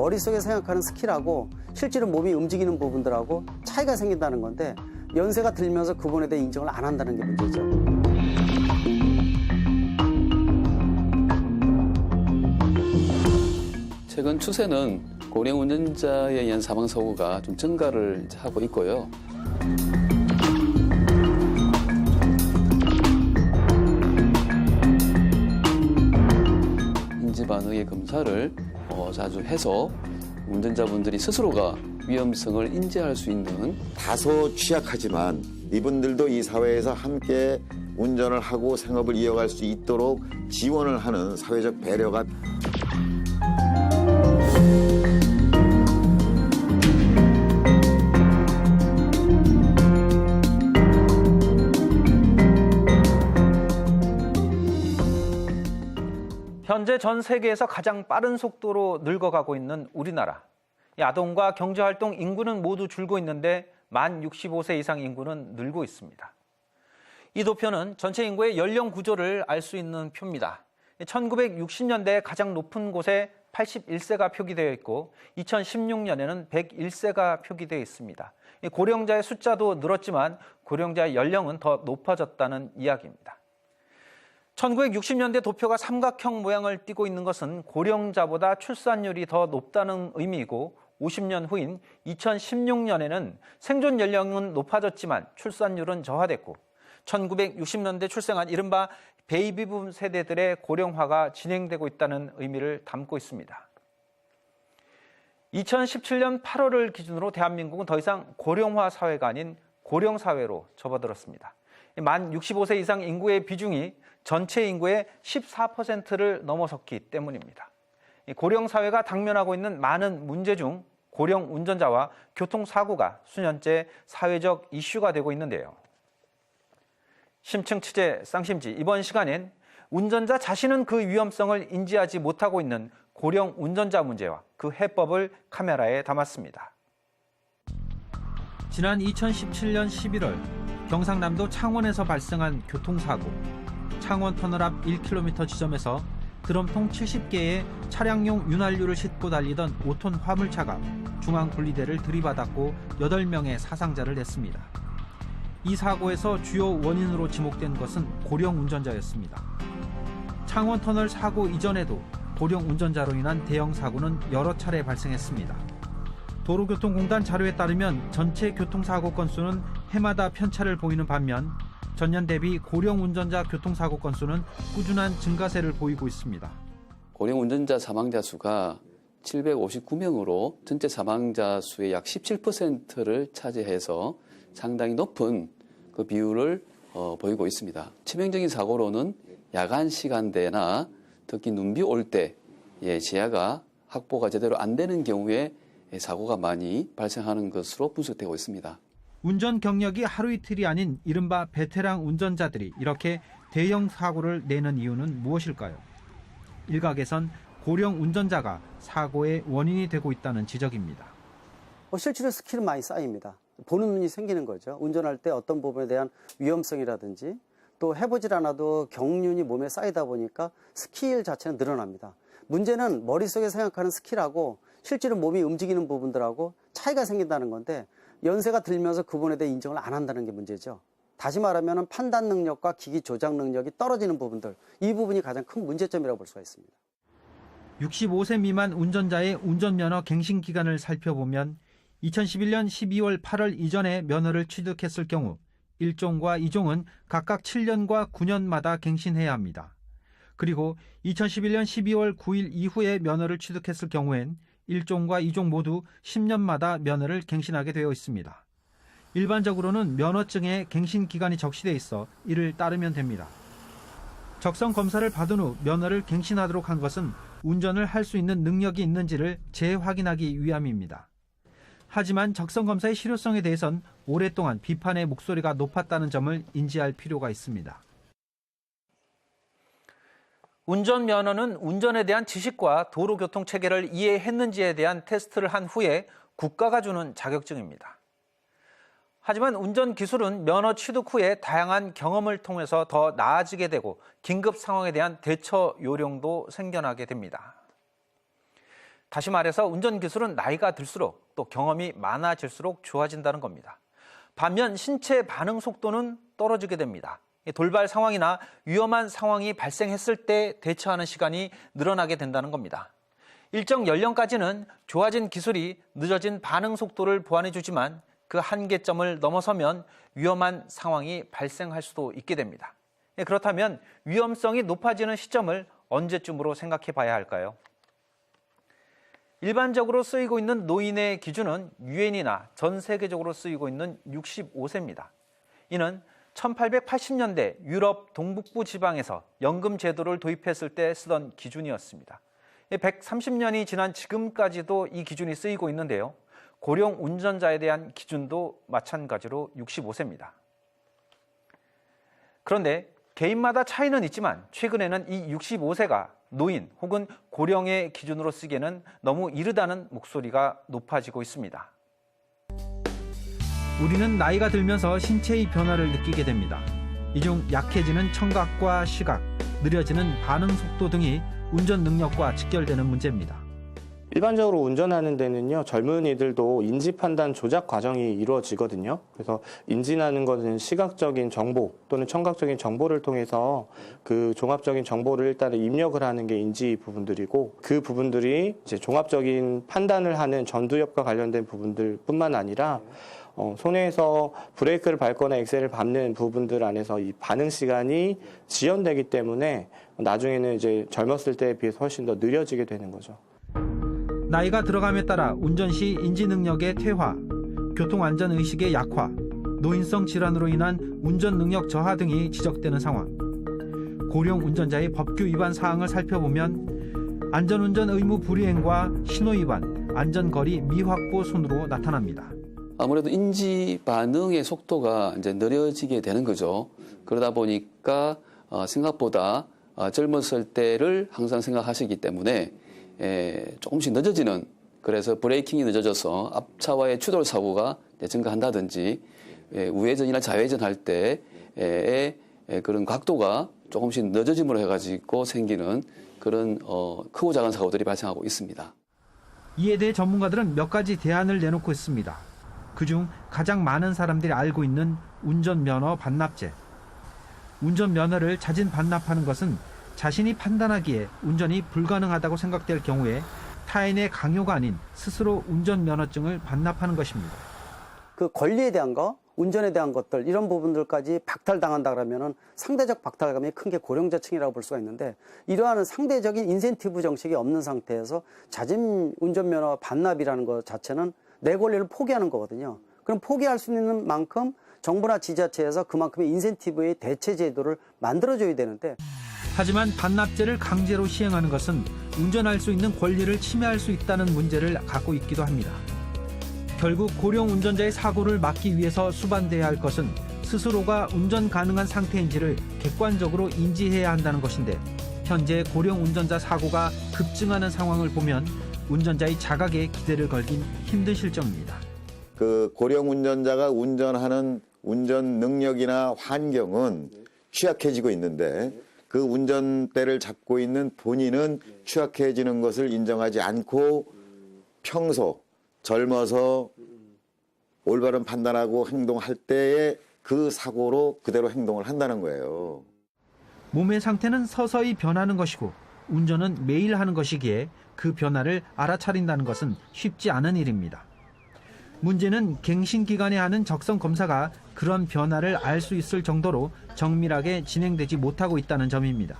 머릿속에 생각하는 스킬하고 실제로 몸이 움직이는 부분들하고 차이가 생긴다는 건데 연세가 들면서 그 부분에 대해 인정을 안 한다는 게 문제죠. 최근 추세는 고령 운전자에 의한 사망사고가 좀 증가를 하고 있고요. 인지반응의 검사를 자주 해서 운전자분들이 스스로가 위험성을 인지할 수 있는 다소 취약하지만 이분들도 이 사회에서 함께 운전을 하고 생업을 이어갈 수 있도록 지원을 하는 사회적 배려가 현재 전 세계에서 가장 빠른 속도로 늙어가고 있는 우리나라. 아동과 경제활동 인구는 모두 줄고 있는데 만 65세 이상 인구는 늘고 있습니다. 이 도표는 전체 인구의 연령 구조를 알 수 있는 표입니다. 1960년대 가장 높은 곳에 81세가 표기되어 있고 2016년에는 101세가 표기되어 있습니다. 고령자의 숫자도 늘었지만 고령자의 연령은 더 높아졌다는 이야기입니다. 1960년대 도표가 삼각형 모양을 띠고 있는 것은 고령자보다 출산율이 더 높다는 의미이고 50년 후인 2016년에는 생존 연령은 높아졌지만 출산율은 저하됐고 1960년대 출생한 이른바 베이비붐 세대들의 고령화가 진행되고 있다는 의미를 담고 있습니다. 2017년 8월을 기준으로 대한민국은 더 이상 고령화 사회가 아닌 고령사회로 접어들었습니다. 만 65세 이상 인구의 비중이 전체 인구의 14%를 넘어섰기 때문입니다. 고령사회가 당면하고 있는 많은 문제 중 고령 운전자와 교통사고가 수년째 사회적 이슈가 되고 있는데요. 심층 취재 쌍심지, 이번 시간엔 운전자 자신은 그 위험성을 인지하지 못하고 있는 고령 운전자 문제와 그 해법을 카메라에 담았습니다. 지난 2017년 11월 경상남도 창원에서 발생한 교통사고. 창원 터널 앞 1km 지점에서 드럼통 70개의 차량용 윤활유를 싣고 달리던 5톤 화물차가 중앙분리대를 들이받았고 8명의 사상자를 냈습니다. 이 사고에서 주요 원인으로 지목된 것은 고령 운전자였습니다. 창원 터널 사고 이전에도 고령 운전자로 인한 대형 사고는 여러 차례 발생했습니다. 도로교통공단 자료에 따르면 전체 교통사고 건수는 해마다 편차를 보이는 반면 전년 대비 고령 운전자 교통사고 건수는 꾸준한 증가세를 보이고 있습니다. 고령 운전자 사망자 수가 759명으로 전체 사망자 수의 약 17%를 차지해서 상당히 높은 그 비율을 보이고 있습니다. 치명적인 사고로는 야간 시간대나 특히 눈비 올 때 시야가 확보가 제대로 안 되는 경우에 사고가 많이 발생하는 것으로 분석되고 있습니다. 운전 경력이 하루 이틀이 아닌 이른바 베테랑 운전자들이 이렇게 대형 사고를 내는 이유는 무엇일까요? 일각에선 고령 운전자가 사고의 원인이 되고 있다는 지적입니다. 실제로 스킬은 많이 쌓입니다. 보는 눈이 생기는 거죠. 운전할 때 어떤 부분에 대한 위험성이라든지 또 해보질 않아도 경륜이 몸에 쌓이다 보니까 스킬 자체는 늘어납니다. 문제는 머릿속에 생각하는 스킬하고 실제로 몸이 움직이는 부분들하고 차이가 생긴다는 건데 연세가 들면서 그 부분에 대해 인정을 안 한다는 게 문제죠. 다시 말하면 판단 능력과 기기 조작 능력이 떨어지는 부분들, 이 부분이 가장 큰 문제점이라고 볼 수가 있습니다. 65세 미만 운전자의 운전면허 갱신 기간을 살펴보면 2011년 12월 8월 이전에 면허를 취득했을 경우 1종과 2종은 각각 7년과 9년마다 갱신해야 합니다. 그리고 2011년 12월 9일 이후에 면허를 취득했을 경우엔 1종과 2종 모두 10년마다 면허를 갱신하게 되어 있습니다. 일반적으로는 면허증에 갱신 기간이 적시돼 있어 이를 따르면 됩니다. 적성 검사를 받은 후 면허를 갱신하도록 한 것은 운전을 할 수 있는 능력이 있는지를 재확인하기 위함입니다. 하지만 적성 검사의 실효성에 대해선 오랫동안 비판의 목소리가 높았다는 점을 인지할 필요가 있습니다. 운전면허는 운전에 대한 지식과 도로교통 체계를 이해했는지에 대한 테스트를 한 후에 국가가 주는 자격증입니다. 하지만 운전 기술은 면허 취득 후에 다양한 경험을 통해서 더 나아지게 되고 긴급 상황에 대한 대처 요령도 생겨나게 됩니다. 다시 말해서 운전 기술은 나이가 들수록 또 경험이 많아질수록 좋아진다는 겁니다. 반면 신체 반응 속도는 떨어지게 됩니다. 돌발 상황이나 위험한 상황이 발생했을 때 대처하는 시간이 늘어나게 된다는 겁니다. 일정 연령까지는 좋아진 기술이 늦어진 반응 속도를 보완해주지만 그 한계점을 넘어서면 위험한 상황이 발생할 수도 있게 됩니다. 그렇다면 위험성이 높아지는 시점을 언제쯤으로 생각해 봐야 할까요? 일반적으로 쓰이고 있는 노인의 기준은 유엔이나 전 세계적으로 쓰이고 있는 65세입니다. 이는 1880년대 유럽 동북부 지방에서 연금 제도를 도입했을 때 쓰던 기준이었습니다. 130년이 지난 지금까지도 이 기준이 쓰이고 있는데요. 고령 운전자에 대한 기준도 마찬가지로 65세입니다. 그런데 개인마다 차이는 있지만 최근에는 이 65세가 노인 혹은 고령의 기준으로 쓰기에는 너무 이르다는 목소리가 높아지고 있습니다. 우리는 나이가 들면서 신체의 변화를 느끼게 됩니다. 이 중 약해지는 청각과 시각, 느려지는 반응 속도 등이 운전 능력과 직결되는 문제입니다. 일반적으로 운전하는 데는요, 젊은이들도 인지 판단 조작 과정이 이루어지거든요. 그래서 인지라는 것은 시각적인 정보 또는 청각적인 정보를 통해서 그 종합적인 정보를 일단 입력을 하는 게 인지 부분들이고, 그 부분들이 이제 종합적인 판단을 하는 전두엽과 관련된 부분들뿐만 아니라 손에서 브레이크를 밟거나 엑셀을 밟는 부분들 안에서 이 반응 시간이 지연되기 때문에 나중에는 이제 젊었을 때에 비해서 훨씬 더 느려지게 되는 거죠. 나이가 들어감에 따라 운전 시 인지 능력의 퇴화, 교통안전의식의 약화, 노인성 질환으로 인한 운전 능력 저하 등이 지적되는 상황. 고령 운전자의 법규 위반 사항을 살펴보면 안전운전 의무 불이행과 신호위반, 안전거리 미확보 순으로 나타납니다. 아무래도 인지 반응의 속도가 이제 느려지게 되는 거죠. 그러다 보니까 생각보다 젊었을 때를 항상 생각하시기 때문에 조금씩 늦어지는, 그래서 브레이킹이 늦어져서 앞차와의 추돌 사고가 증가한다든지 우회전이나 좌회전 할 때의 그런 각도가 조금씩 늦어짐으로 해가지고 생기는 그런 크고 작은 사고들이 발생하고 있습니다. 이에 대해 전문가들은 몇 가지 대안을 내놓고 있습니다. 그중 가장 많은 사람들이 알고 있는 운전면허 반납제. 운전면허를 자진 반납하는 것은 자신이 판단하기에 운전이 불가능하다고 생각될 경우에 타인의 강요가 아닌 스스로 운전면허증을 반납하는 것입니다. 그 권리에 대한 거, 운전에 대한 것들, 이런 부분들까지 박탈당한다 그러면은 상대적 박탈감이 큰 게 고령자층이라고 볼 수가 있는데, 이러한 상대적인 인센티브 정책이 없는 상태에서 자진 운전면허 반납이라는 것 자체는 내 권리를 포기하는 거거든요. 그럼 포기할 수 있는 만큼 정부나 지자체에서 그만큼의 인센티브의 대체 제도를 만들어줘야 되는데, 하지만 반납제를 강제로 시행하는 것은 운전할 수 있는 권리를 침해할 수 있다는 문제를 갖고 있기도 합니다. 결국 고령 운전자의 사고를 막기 위해서 수반돼야 할 것은 스스로가 운전 가능한 상태인지를 객관적으로 인지해야 한다는 것인데, 현재 고령 운전자 사고가 급증하는 상황을 보면 운전자의 자각에 기대를 걸긴 힘든 실정입니다. 그 고령 운전자가 운전하는 운전 능력이나 환경은 취약해지고 있는데, 그 운전대를 잡고 있는 본인은 취약해지는 것을 인정하지 않고 평소 젊어서 올바른 판단하고 행동할 때에 그 사고로 그대로 행동을 한다는 거예요. 몸의 상태는 서서히 변하는 것이고 운전은 매일 하는 것이기에 그 변화를 알아차린다는 것은 쉽지 않은 일입니다. 문제는 갱신기관에 하는 적성 검사가 그런 변화를 알 수 있을 정도로 정밀하게 진행되지 못하고 있다는 점입니다.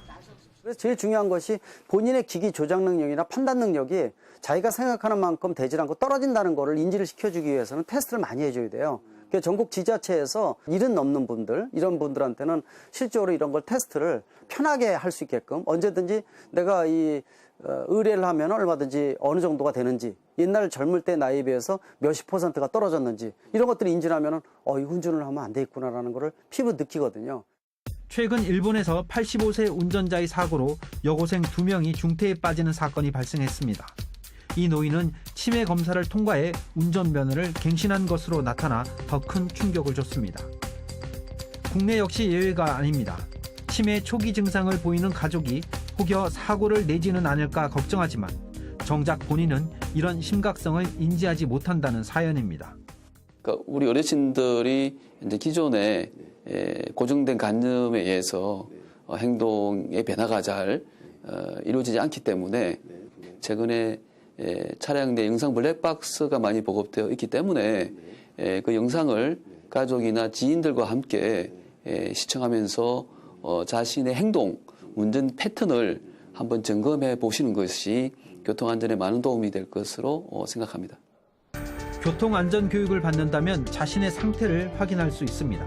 그래서 제일 중요한 것이 본인의 기기 조작 능력이나 판단 능력이 자기가 생각하는 만큼 되질 않고 떨어진다는 것을 인지를 시켜주기 위해서는 테스트를 많이 해줘야 돼요. 그러니까 전국 지자체에서 70 넘는 분들, 이런 분들한테는 실제로 이런 걸 테스트를 편하게 할 수 있게끔 언제든지 내가 이 의뢰를 하면 얼마든지 어느 정도가 되는지, 옛날 젊을 때 나이에 비해서 몇십 %가 떨어졌는지, 이런 것들을 인지를 하면은 이거 운전을 하면 안 되겠구나라는 거를 피부 느끼거든요. 최근 일본에서 85세 운전자의 사고로 여고생 2명이 중태에 빠지는 사건이 발생했습니다. 이 노인은 치매 검사를 통과해 운전면허를 갱신한 것으로 나타나 더 큰 충격을 줬습니다. 국내 역시 예외가 아닙니다. 치매 초기 증상을 보이는 가족이 혹여 사고를 내지는 않을까 걱정하지만 정작 본인은 이런 심각성을 인지하지 못한다는 사연입니다. 그러니까 우리 어르신들이 이제 기존에 고정된 관념에 의해서 행동의 변화가 잘 이루어지지 않기 때문에 최근에 차량 내 영상 블랙박스가 많이 보급되어 있기 때문에 그 영상을 가족이나 지인들과 함께 시청하면서 자신의 행동, 운전 패턴을 한번 점검해 보시는 것이 교통안전에 많은 도움이 될 것으로 생각합니다. 교통안전교육을 받는다면 자신의 상태를 확인할 수 있습니다.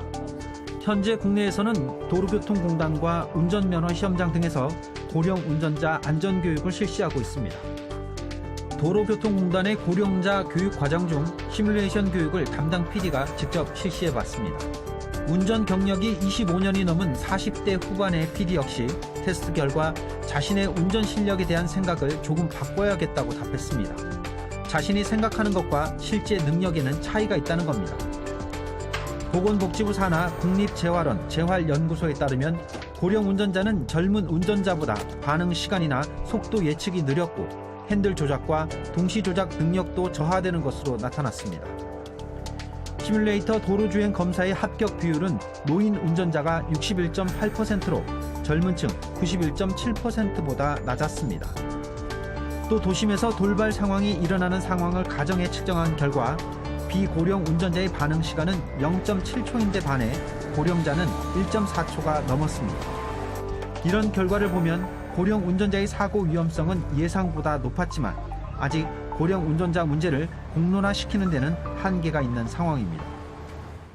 현재 국내에서는 도로교통공단과 운전면허 시험장 등에서 고령 운전자 안전교육을 실시하고 있습니다. 도로교통공단의 고령자 교육 과정 중 시뮬레이션 교육을 담당 PD가 직접 실시해봤습니다. 운전 경력이 25년이 넘은 40대 후반의 PD 역시 테스트 결과 자신의 운전 실력에 대한 생각을 조금 바꿔야겠다고 답했습니다. 자신이 생각하는 것과 실제 능력에는 차이가 있다는 겁니다. 보건복지부 산하 국립재활원 재활연구소에 따르면 고령 운전자는 젊은 운전자보다 반응 시간이나 속도 예측이 느렸고 핸들 조작과 동시 조작 능력도 저하되는 것으로 나타났습니다. 시뮬레이터 도로주행 검사의 합격 비율은 노인 운전자가 61.8%로 젊은 층 91.7%보다 낮았습니다. 또 도심에서 돌발 상황이 일어나는 상황을 가정해 측정한 결과 비고령 운전자의 반응 시간은 0.7초인데 반해 고령자는 1.4초가 넘었습니다. 이런 결과를 보면 고령 운전자의 사고 위험성은 예상보다 높았지만 아직 고령 운전자 문제를 공론화시키는 데는 한계가 있는 상황입니다.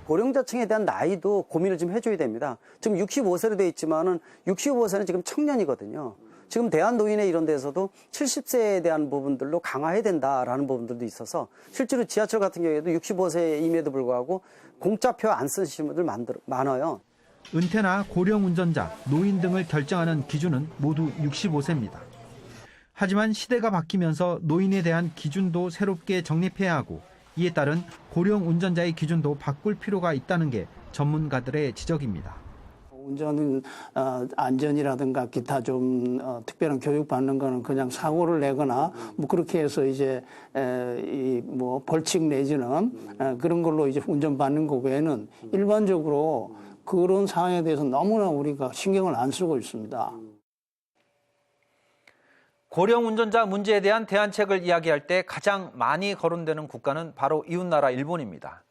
고령자층에 대한 나이도 고민을 좀 해줘야 됩니다. 지금 65세로 되어 있지만은 65세는 지금 청년이거든요. 지금 대한노인회 이런 데서도 70세에 대한 부분들로 강화해야 된다라는 부분들도 있어서 실제로 지하철 같은 경우에도 65세임에도 불구하고 공짜표 안 쓰시는 분들 많아요. 은퇴나 고령 운전자, 노인 등을 결정하는 기준은 모두 65세입니다. 하지만 시대가 바뀌면서 노인에 대한 기준도 새롭게 정립해야 하고 이에 따른 고령 운전자의 기준도 바꿀 필요가 있다는 게 전문가들의 지적입니다. 운전 안전이라든가 기타 좀 특별한 교육 받는 거는 그냥 사고를 내거나 뭐 그렇게 해서 이제 이 뭐 벌칙 내지는 그런 걸로 이제 운전 받는 거 외에는 일반적으로 그런 상황에 대해서 너무나 우리가 신경을 안 쓰고 있습니다. 고령 운전자 문제에 대한 대안책을 이야기할 때 가장 많이 거론되는 국가는 바로 이웃나라 일본입니다.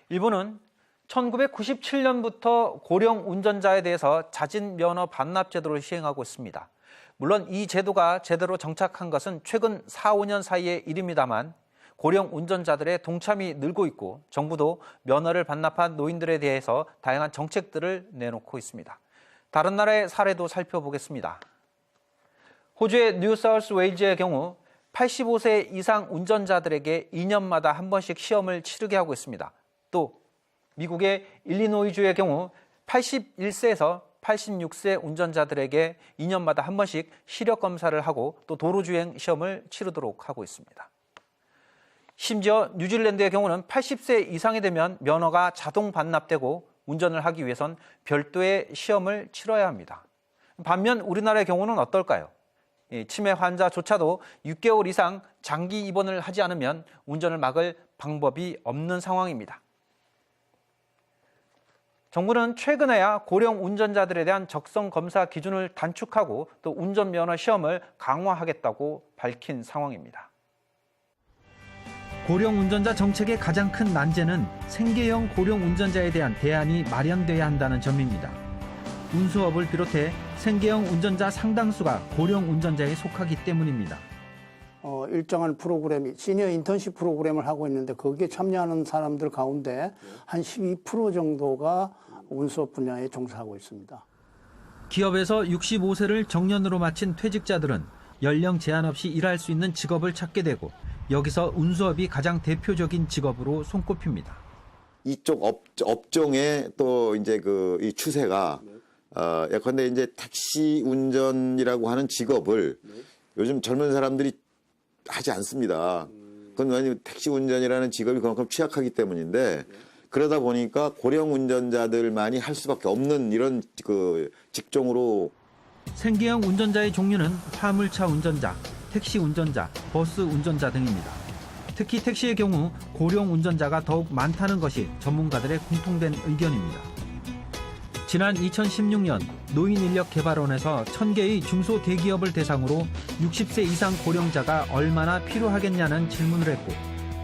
일본은 1997년부터 고령 운전자에 대해서 자진 면허 반납 제도를 시행하고 있습니다. 물론 이 제도가 제대로 정착한 것은 최근 4, 5년 사이의 일입니다만 고령 운전자들의 동참이 늘고 있고 정부도 면허를 반납한 노인들에 대해서 다양한 정책들을 내놓고 있습니다. 다른 나라의 사례도 살펴보겠습니다. 호주의 뉴사우스 웨일즈의 경우 85세 이상 운전자들에게 2년마다 한 번씩 시험을 치르게 하고 있습니다. 또 미국의 일리노이주의 경우 81세에서 86세 운전자들에게 2년마다 한 번씩 시력 검사를 하고 또 도로주행 시험을 치르도록 하고 있습니다. 심지어 뉴질랜드의 경우는 80세 이상이 되면 면허가 자동 반납되고 운전을 하기 위해선 별도의 시험을 치러야 합니다. 반면 우리나라의 경우는 어떨까요? 치매 환자조차도 6개월 이상 장기 입원을 하지 않으면 운전을 막을 방법이 없는 상황입니다. 정부는 최근에야 고령 운전자들에 대한 적성 검사 기준을 단축하고 또 운전면허 시험을 강화하겠다고 밝힌 상황입니다. 고령 운전자 정책의 가장 큰 난제는 생계형 고령 운전자에 대한 대안이 마련돼야 한다는 점입니다. 운수업을 비롯해 생계형 운전자 상당수가 고령 운전자에 속하기 때문입니다. 일정한 프로그램이 시니어 인턴십 프로그램을 하고 있는데 거기에 참여하는 사람들 가운데 한 12% 정도가 운수업 분야에 종사하고 있습니다. 기업에서 65세를 정년으로 마친 퇴직자들은 연령 제한 없이 일할 수 있는 직업을 찾게 되고 여기서 운수업이 가장 대표적인 직업으로 손꼽힙니다. 이쪽 업종의 또 이제 이 추세가 예컨대 이제 택시 운전이라고 하는 직업을 요즘 젊은 사람들이 하지 않습니다. 그건 왜냐하면 택시 운전이라는 직업이 그만큼 취약하기 때문인데 그러다 보니까 고령 운전자들만이 할 수밖에 없는 이런 직종으로 생계형 운전자의 종류는 화물차 운전자, 택시 운전자, 버스 운전자 등입니다. 특히 택시의 경우 고령 운전자가 더욱 많다는 것이 전문가들의 공통된 의견입니다. 지난 2016년 노인인력개발원에서 1000개의 중소대기업을 대상으로 60세 이상 고령자가 얼마나 필요하겠냐는 질문을 했고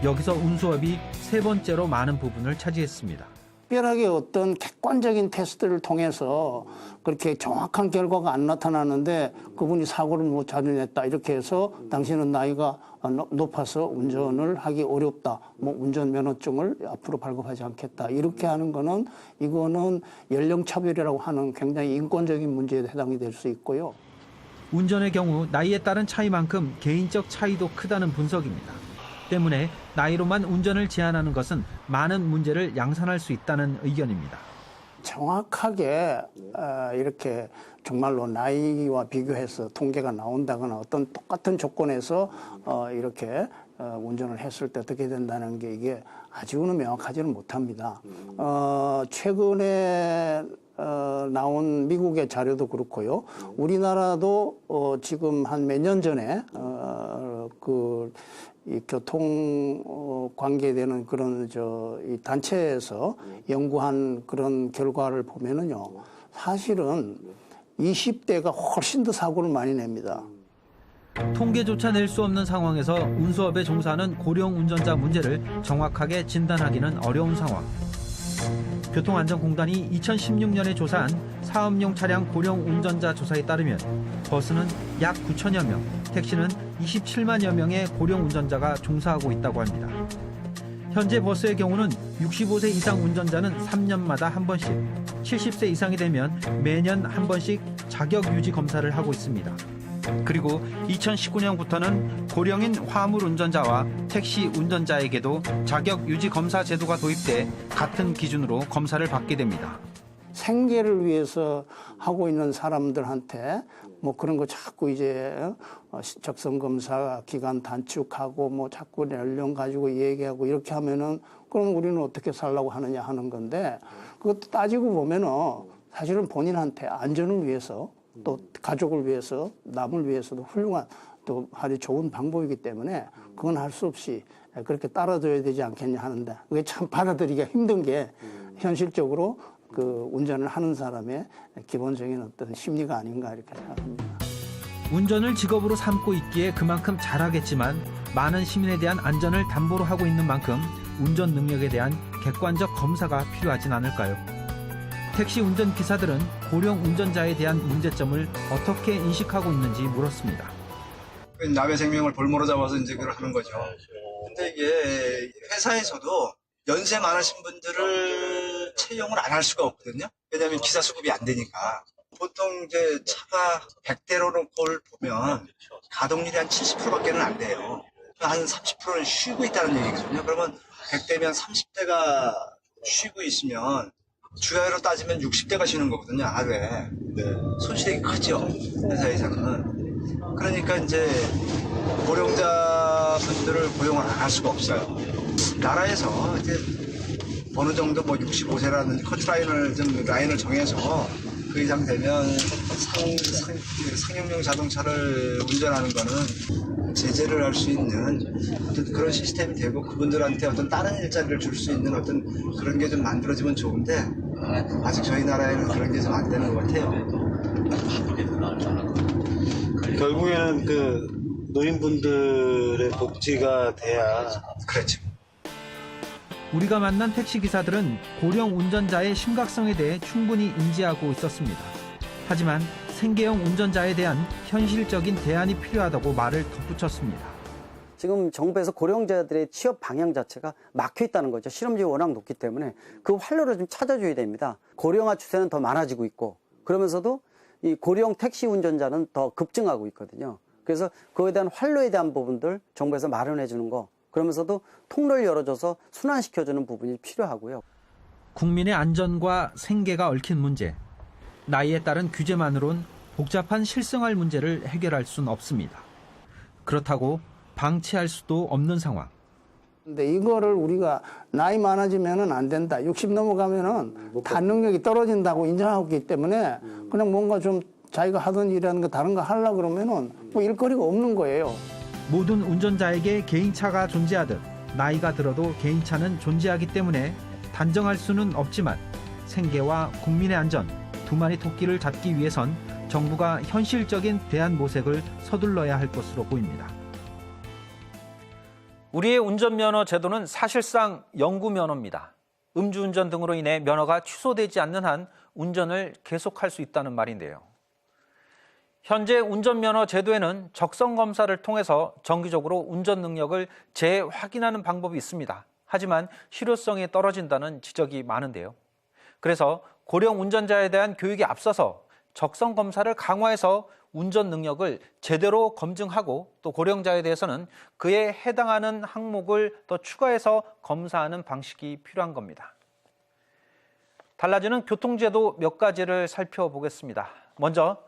여기서 운수업이 세 번째로 많은 부분을 차지했습니다. 특별하게 어떤 객관적인 테스트를 통해서 그렇게 정확한 결과가 안 나타나는데 그분이 사고를 못 자진했다 이렇게 해서 당신은 나이가 높아서 운전을 하기 어렵다. 뭐 운전면허증을 앞으로 발급하지 않겠다. 이렇게 하는 거는 이거는 연령차별이라고 하는 굉장히 인권적인 문제에 해당이 될 수 있고요. 운전의 경우 나이에 따른 차이만큼 개인적 차이도 크다는 분석입니다. 때문에 나이로만 운전을 제한하는 것은 많은 문제를 양산할 수 있다는 의견입니다. 정확하게 이렇게 정말로 나이와 비교해서 통계가 나온다거나 어떤 똑같은 조건에서 이렇게 운전을 했을 때 어떻게 된다는 게 이게 아직은 명확하지는 못합니다. 최근에 나온 미국의 자료도 그렇고요. 우리나라도 지금 한 몇 년 전에 이 교통 관계되는 그런 이 단체에서 연구한 그런 결과를 보면은요, 사실은 20대가 훨씬 더 사고를 많이 냅니다. 통계조차 낼 수 없는 상황에서 운수업에 종사하는 고령 운전자 문제를 정확하게 진단하기는 어려운 상황. 교통안전공단이 2016년에 조사한 사업용 차량 고령 운전자 조사에 따르면 버스는 약 9천여 명, 택시는 27만여 명의 고령 운전자가 종사하고 있다고 합니다. 현재 버스의 경우는 65세 이상 운전자는 3년마다 한 번씩, 70세 이상이 되면 매년 한 번씩 자격 유지 검사를 하고 있습니다. 그리고 2019년부터는 고령인 화물 운전자와 택시 운전자에게도 자격 유지 검사 제도가 도입돼 같은 기준으로 검사를 받게 됩니다. 생계를 위해서 하고 있는 사람들한테 뭐 그런 거 자꾸 이제 적성 검사 기간 단축하고 뭐 자꾸 연령 가지고 얘기하고 이렇게 하면은 그럼 우리는 어떻게 살라고 하느냐 하는 건데 그것도 따지고 보면은 사실은 본인한테 안전을 위해서 또 가족을 위해서 남을 위해서도 훌륭한 또 아주 좋은 방법이기 때문에 그건 할 수 없이 그렇게 따라줘야 되지 않겠냐 하는데 그게 참 받아들이기가 힘든 게 현실적으로 그 운전을 하는 사람의 기본적인 어떤 심리가 아닌가 이렇게 생각합니다. 운전을 직업으로 삼고 있기에 그만큼 잘하겠지만 많은 시민에 대한 안전을 담보로 하고 있는 만큼 운전 능력에 대한 객관적 검사가 필요하진 않을까요? 택시 운전기사들은 고령 운전자에 대한 문제점을 어떻게 인식하고 있는지 물었습니다. 남의 생명을 볼모로 잡아서 이제 그걸 하는 거죠. 근데 이게 회사에서도 연세 많으신 분들을 채용을 안 할 수가 없거든요. 왜냐하면 기사 수급이 안 되니까. 보통 이제 차가 100대로 보면 가동률이 한 70%밖에는 안 돼요. 한 30%는 쉬고 있다는 얘기거든요. 그러면 100대면 30대가 쉬고 있으면 주야로 따지면 60대가 쉬는 거거든요, 하루에. 손실이 크죠, 회사에서는. 그러니까 이제 고령자분들을 고용을 안 할 수가 없어요. 나라에서 이제 어느 정도 뭐 65세라든지 라인을 정해서 그 이상 되면 상용용 자동차를 운전하는 거는 제재를 할 수 있는 어떤 그런 시스템이 되고 그분들한테 어떤 다른 일자리를 줄 수 있는 어떤 그런 게 좀 만들어지면 좋은데 아직 저희 나라에는 그런 게 좀 안 되는 것 같아요. 결국에는 그 노인분들의 복지가 돼야 그렇죠. 우리가 만난 택시기사들은 고령 운전자의 심각성에 대해 충분히 인지하고 있었습니다. 하지만 생계형 운전자에 대한 현실적인 대안이 필요하다고 말을 덧붙였습니다. 지금 정부에서 고령자들의 취업 방향 자체가 막혀 있다는 거죠. 실업률이 워낙 높기 때문에 그 활로를 좀 찾아줘야 됩니다. 고령화 추세는 더 많아지고 있고 그러면서도 이 고령 택시 운전자는 더 급증하고 있거든요. 그래서 그에 대한 활로에 대한 부분들 정부에서 마련해 주는 거 그러면서도 통로를 열어줘서 순환시켜주는 부분이 필요하고요. 국민의 안전과 생계가 얽힌 문제. 나이에 따른 규제만으론 복잡한 실생활 문제를 해결할 수는 없습니다. 그렇다고 방치할 수도 없는 상황. 근데 이거를 우리가 나이 많아지면은 안 된다. 60 넘어가면은 다 능력이 떨어진다고 인정하고 있기 때문에 그냥 뭔가 좀 자기가 하던 일이라는 거 다른 거 하려고 그러면은 뭐 일거리가 없는 거예요. 모든 운전자에게 개인차가 존재하듯 나이가 들어도 개인차는 존재하기 때문에 단정할 수는 없지만 생계와 국민의 안전, 두 마리 토끼를 잡기 위해선 정부가 현실적인 대안 모색을 서둘러야 할 것으로 보입니다. 우리의 운전면허 제도는 사실상 영구면허입니다. 음주운전 등으로 인해 면허가 취소되지 않는 한 운전을 계속할 수 있다는 말인데요. 현재 운전면허 제도에는 적성검사를 통해서 정기적으로 운전 능력을 재확인하는 방법이 있습니다. 하지만 실효성이 떨어진다는 지적이 많은데요. 그래서 고령 운전자에 대한 교육에 앞서서 적성검사를 강화해서 운전 능력을 제대로 검증하고 또 고령자에 대해서는 그에 해당하는 항목을 더 추가해서 검사하는 방식이 필요한 겁니다. 달라지는 교통제도 몇 가지를 살펴보겠습니다. 먼저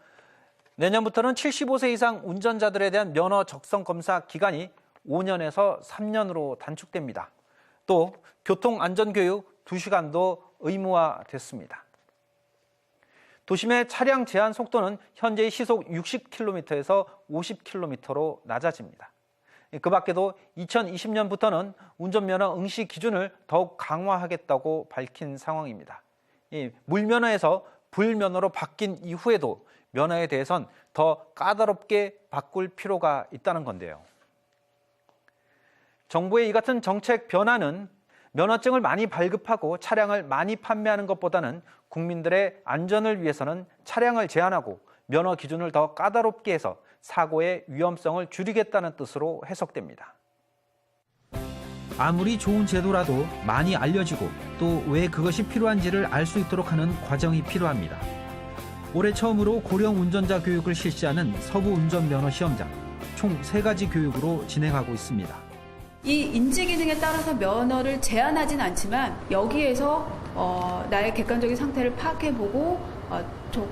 내년부터는 75세 이상 운전자들에 대한 면허 적성 검사 기간이 5년에서 3년으로 단축됩니다. 또 교통안전교육 2시간도 의무화됐습니다. 도심의 차량 제한 속도는 현재의 시속 60km에서 50km로 낮아집니다. 그 밖에도 2020년부터는 운전면허 응시 기준을 더욱 강화하겠다고 밝힌 상황입니다. 물면허에서 불면허로 바뀐 이후에도 면허에 대해선 더 까다롭게 바꿀 필요가 있다는 건데요. 정부의 이 같은 정책 변화는 면허증을 많이 발급하고 차량을 많이 판매하는 것보다는 국민들의 안전을 위해서는 차량을 제한하고 면허 기준을 더 까다롭게 해서 사고의 위험성을 줄이겠다는 뜻으로 해석됩니다. 아무리 좋은 제도라도 많이 알려지고 또 왜 그것이 필요한지를 알 수 있도록 하는 과정이 필요합니다. 올해 처음으로 고령 운전자 교육을 실시하는 서부 운전면허 시험장, 총 3가지 교육으로 진행하고 있습니다. 이 인지 기능에 따라서 면허를 제한하진 않지만 여기에서 나의 객관적인 상태를 파악해보고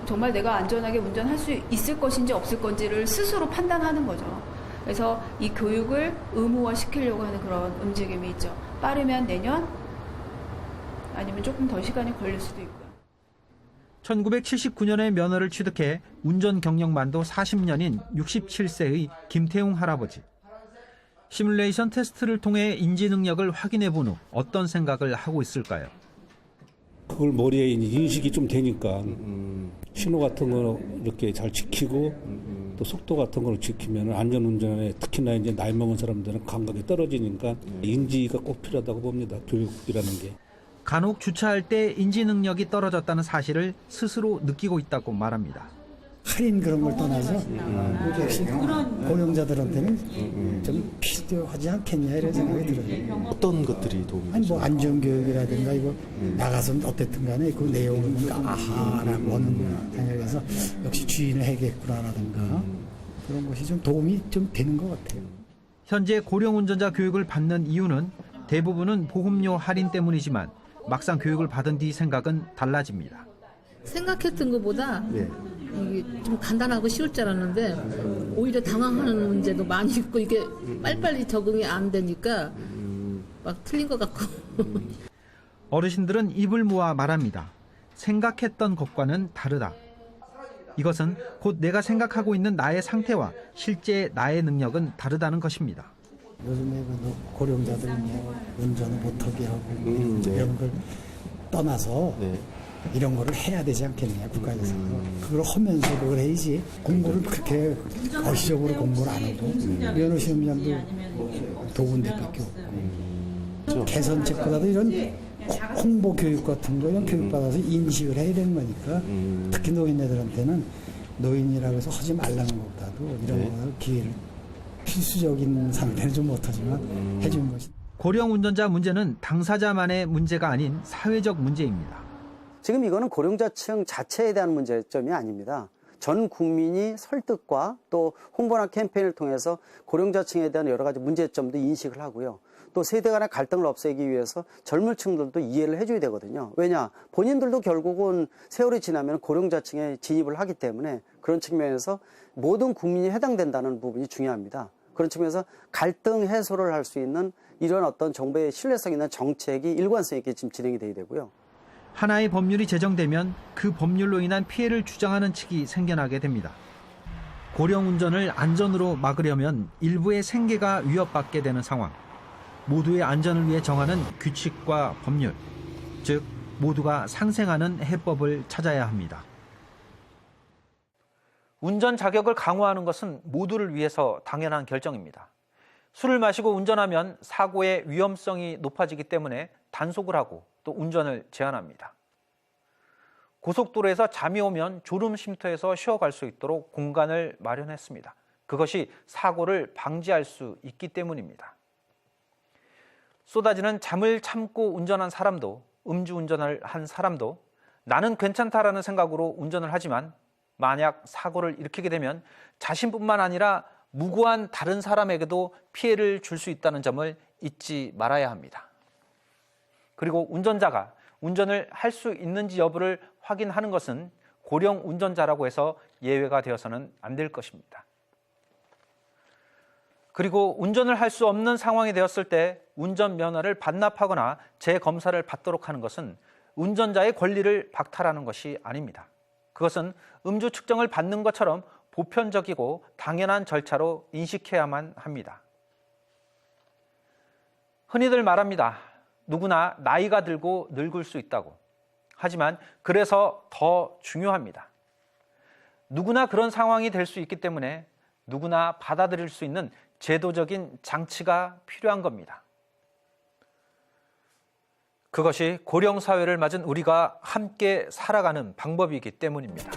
정말 내가 안전하게 운전할 수 있을 것인지 없을 건지를 스스로 판단하는 거죠. 그래서 이 교육을 의무화시키려고 하는 그런 움직임이 있죠. 빠르면 내년 아니면 조금 더 시간이 걸릴 수도 있고요. 1979년에 면허를 취득해 운전 경력만도 40년인 67세의 김태웅 할아버지. 시뮬레이션 테스트를 통해 인지 능력을 확인해 본 후 어떤 생각을 하고 있을까요? 그걸 머리에 인식이 좀 되니까 신호 같은 거 이렇게 잘 지키고 또 속도 같은 걸 지키면 안전운전에 특히나 이제 나이 먹은 사람들은 감각이 떨어지니까 인지가 꼭 필요하다고 봅니다. 교육이라는 게. 간혹 주차할 때 인지 능력이 떨어졌다는 사실을 스스로 느끼고 있다고 말합니다. 할인 그런 걸 떠나서 역시 고령자들한테는 좀 필요하지 않겠냐 이런 생각이 들어요. 어떤 것들이 도움이 아니 뭐 안전교육이라든가 이거 나가서 어쨌든 간에 그 내용은 아하라고 하는 생각에서 역시 주인을 해야겠구나라든가 그런 것이 좀 도움이 좀 되는 것 같아요. 현재 고령 운전자 교육을 받는 이유는 대부분은 보험료 할인 때문이지만 막상 교육을 받은 뒤 생각은 달라집니다. 생각했던 것보다 이게 좀 간단하고 쉬울 줄 알았는데 오히려 당황하는 문제도 많이 있고 이게 빨리빨리 적응이 안 되니까 막 틀린 것 같고. 어르신들은 입을 모아 말합니다. 생각했던 것과는 다르다. 이것은 곧 내가 생각하고 있는 나의 상태와 실제 나의 능력은 다르다는 것입니다. 요즘에 고령자들 뭐 운전을 못하게 하고 이런 걸 떠나서 이런 거를 해야 되지 않겠냐 국가에서. 그걸 하면서 그걸 해야지. 공부를 그렇게 거시적으로 공부를 안 하고 면허 시험장도 도운 데밖에 없고 개선책보다도 이런 홍보 교육 같은 거 이런 교육받아서 인식을 해야 되는 거니까 특히 노인네들한테는 노인이라고 해서 하지 말라는 것보다도 이런 거를 기회를 필수적인 상태는 좀 못하지만 해주는 것이. 고령 운전자 문제는 당사자만의 문제가 아닌 사회적 문제입니다. 지금 이거는 고령자층 자체에 대한 문제점이 아닙니다. 전 국민이 설득과 또 홍보나 캠페인을 통해서 고령자층에 대한 여러 가지 문제점도 인식을 하고요. 또 세대 간의 갈등을 없애기 위해서 젊은 층들도 이해를 해줘야 되거든요. 왜냐? 본인들도 결국은 세월이 지나면 고령자층에 진입을 하기 때문에 그런 측면에서 모든 국민이 해당된다는 부분이 중요합니다. 그런 측면에서 갈등 해소를 할 수 있는 이런 어떤 정부의 신뢰성 있는 정책이 일관성 있게 지금 진행이 돼야 되고요. 하나의 법률이 제정되면 그 법률로 인한 피해를 주장하는 측이 생겨나게 됩니다. 고령 운전을 안전으로 막으려면 일부의 생계가 위협받게 되는 상황. 모두의 안전을 위해 정하는 규칙과 법률, 즉 모두가 상생하는 해법을 찾아야 합니다. 운전 자격을 강화하는 것은 모두를 위해서 당연한 결정입니다. 술을 마시고 운전하면 사고의 위험성이 높아지기 때문에 단속을 하고 또 운전을 제한합니다. 고속도로에서 잠이 오면 졸음 쉼터에서 쉬어갈 수 있도록 공간을 마련했습니다. 그것이 사고를 방지할 수 있기 때문입니다. 쏟아지는 잠을 참고 운전한 사람도, 음주운전을 한 사람도 나는 괜찮다라는 생각으로 운전을 하지만 만약 사고를 일으키게 되면 자신뿐만 아니라 무고한 다른 사람에게도 피해를 줄 수 있다는 점을 잊지 말아야 합니다. 그리고 운전자가 운전을 할 수 있는지 여부를 확인하는 것은 고령 운전자라고 해서 예외가 되어서는 안 될 것입니다. 그리고 운전을 할 수 없는 상황이 되었을 때 운전면허를 반납하거나 재검사를 받도록 하는 것은 운전자의 권리를 박탈하는 것이 아닙니다. 그것은 음주 측정을 받는 것처럼 보편적이고 당연한 절차로 인식해야만 합니다. 흔히들 말합니다. 누구나 나이가 들고 늙을 수 있다고. 하지만 그래서 더 중요합니다. 누구나 그런 상황이 될 수 있기 때문에 누구나 받아들일 수 있는 제도적인 장치가 필요한 겁니다. 그것이 고령 사회를 맞은 우리가 함께 살아가는 방법이기 때문입니다.